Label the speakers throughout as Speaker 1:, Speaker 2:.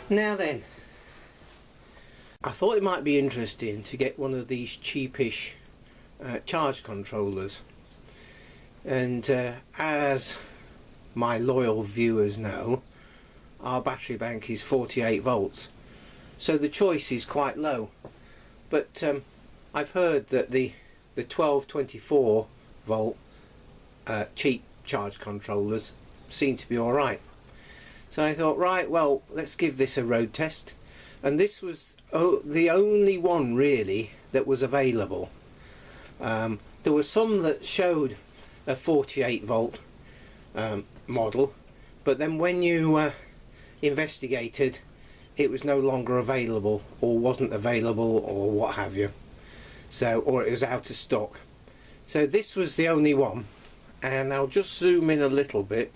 Speaker 1: Now then, I thought it might be interesting to get one of these cheapish charge controllers, and as my loyal viewers know, our battery bank is 48 volts, so the choice is quite low. But I've heard that the 12-24 volt cheap charge controllers seem to be alright. So I thought, right, well, let's give this a road test. And this was the only one really that was available. There were some that showed a 48 volt model, but then when you investigated, it was no longer available, or wasn't available, or what have you. So, or it was out of stock. So this was the only one, and I'll just zoom in a little bit.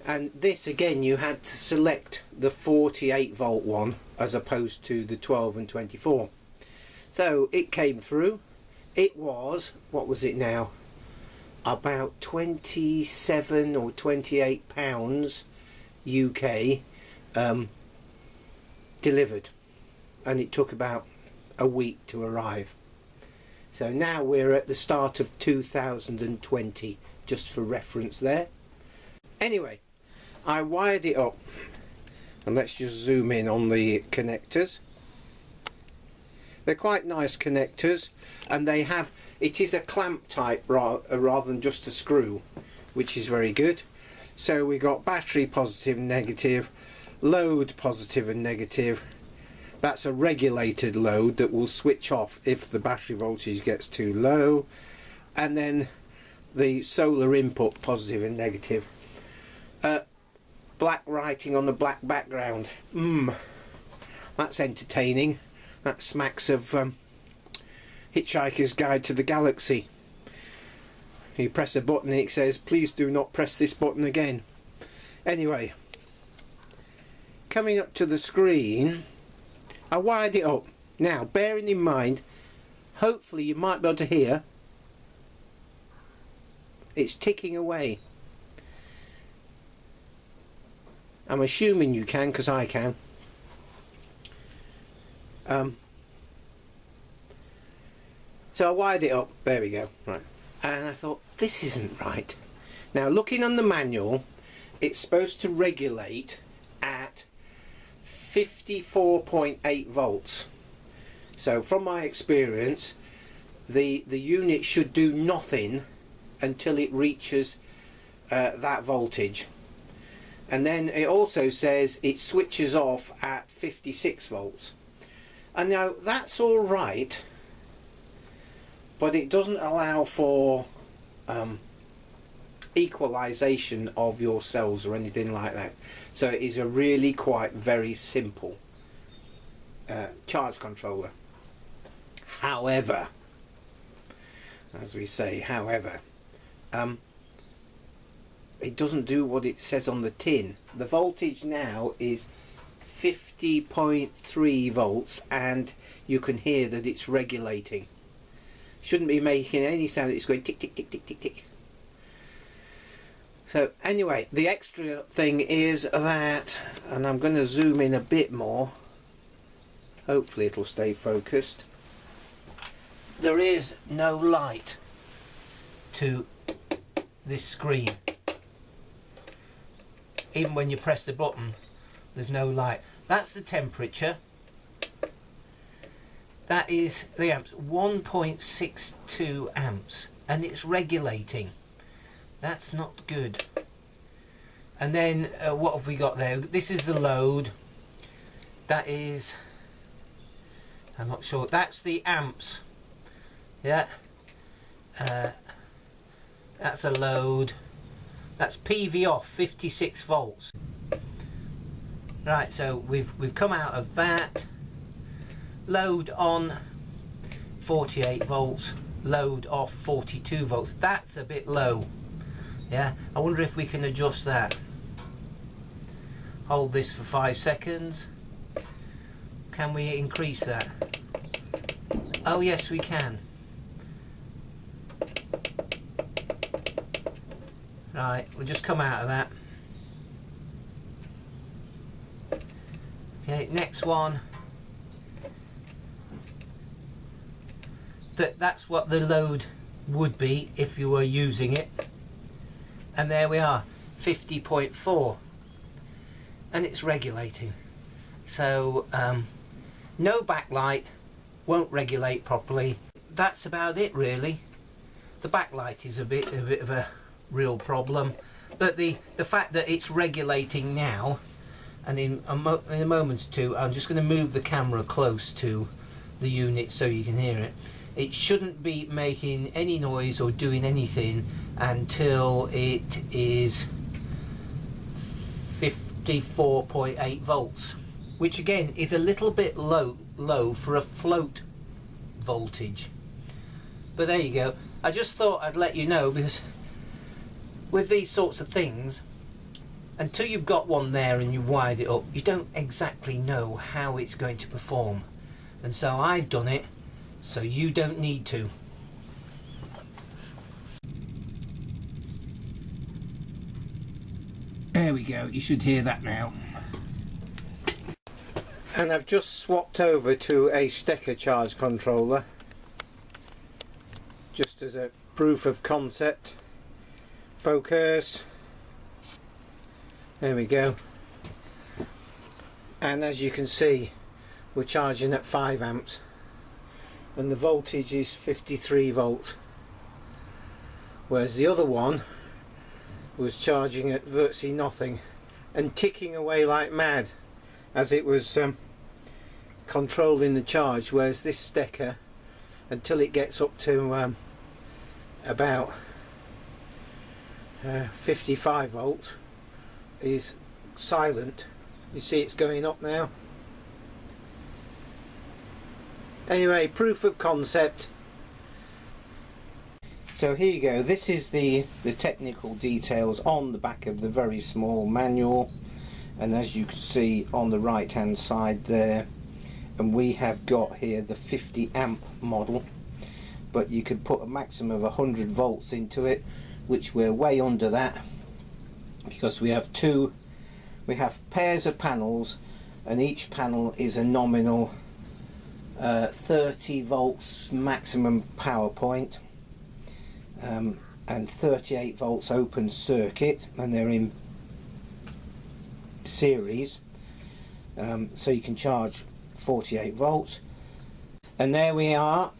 Speaker 1: And this again, you had to select the 48 volt one as opposed to the 12 and 24. So it came through. It was, what was it now, about 27 or 28 pounds UK delivered, and it took about a week to arrive. So now we're at the start of 2020, just for reference there. Anyway, I wired it up, and let's just zoom in on the connectors. They're quite nice connectors, and they have, it is a clamp type rather than just a screw, which is very good. So we got battery positive and negative, load positive and negative. That's a regulated load that will switch off if the battery voltage gets too low. And then the solar input, positive and negative. Black writing on the black background. That's entertaining. That smacks of Hitchhiker's Guide to the Galaxy. You press a button and it says, please do not press this button again. Anyway, coming up to the screen, I wired it up. Now, bearing in mind, hopefully you might be able to hear, it's ticking away. I'm assuming you can, because I can. So I wired it up, there we go, right. And I thought, this isn't right. Now looking on the manual, it's supposed to regulate at 54.8 volts. So from my experience, the unit should do nothing until it reaches that voltage. And then it also says it switches off at 56 volts. And now that's all right, but it doesn't allow for equalization of your cells or anything like that. So it is a really quite very simple charge controller. However, as we say, however, it doesn't do what it says on the tin. The voltage now is 50.3 volts, and you can hear that it's regulating. Shouldn't be making any sound, it's going tick tick tick tick tick tick. So anyway, the extra thing is that, and I'm going to zoom in a bit more, hopefully it'll stay focused, there is no light to this screen. Even when you press the button, there's no light. That's the temperature. That is the amps, 1.62 amps, and it's regulating. That's not good. And then what have we got there? This is the load. That is, I'm not sure, that's the amps. Yeah. That's a load. That's PV off, 56 volts. Right, so we've come out of that. Load on 48 volts, load off 42 volts. That's a bit low. Yeah, I wonder if we can adjust that. Hold this for 5 seconds. Can we increase that? Oh yes, we can. Right, we'll just come out of that. Okay, next one. That's what the load would be if you were using it. And there we are, 50.4. And it's regulating. So no backlight, won't regulate properly. That's about it really. The backlight is a bit of a real problem, but the fact that it's regulating now, and in a moment or two I'm just going to move the camera close to the unit so you can hear it. It shouldn't be making any noise or doing anything until it is 54.8 volts, which again is a little bit low for a float voltage. But there you go. I just thought I'd let you know, because with these sorts of things, until you've got one there and you wired it up, you don't exactly know how it's going to perform. And so I've done it so you don't need to. There we go, you should hear that now. And I've just swapped over to a Stecker charge controller, just as a proof of concept. Focus. There we go. And as you can see, we're charging at 5 amps and the voltage is 53 volts, whereas the other one was charging at virtually nothing and ticking away like mad as it was controlling the charge, whereas this Stecker, until it gets up to about 55 volts, is silent. You see it's going up now. Anyway, proof of concept. So here you go, this is the technical details on the back of the very small manual, and as you can see on the right hand side there, and we have got here the 50 amp model, but you can put a maximum of 100 volts into it, which we're way under that, because we have pairs of panels, and each panel is a nominal 30 volts maximum power point, and 38 volts open circuit, and they're in series, so you can charge 48 volts. And there we are,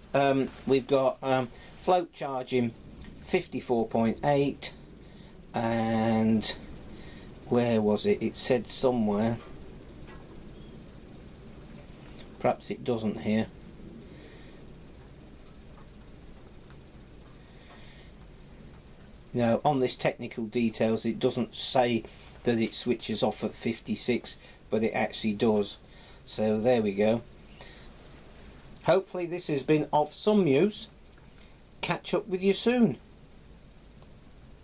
Speaker 1: we've got float charging 54.8, and where was it? It said somewhere, perhaps it doesn't here. No, on this technical details it doesn't say that it switches off at 56, but it actually does. So there we go. Hopefully this has been of some use. Catch up with you soon.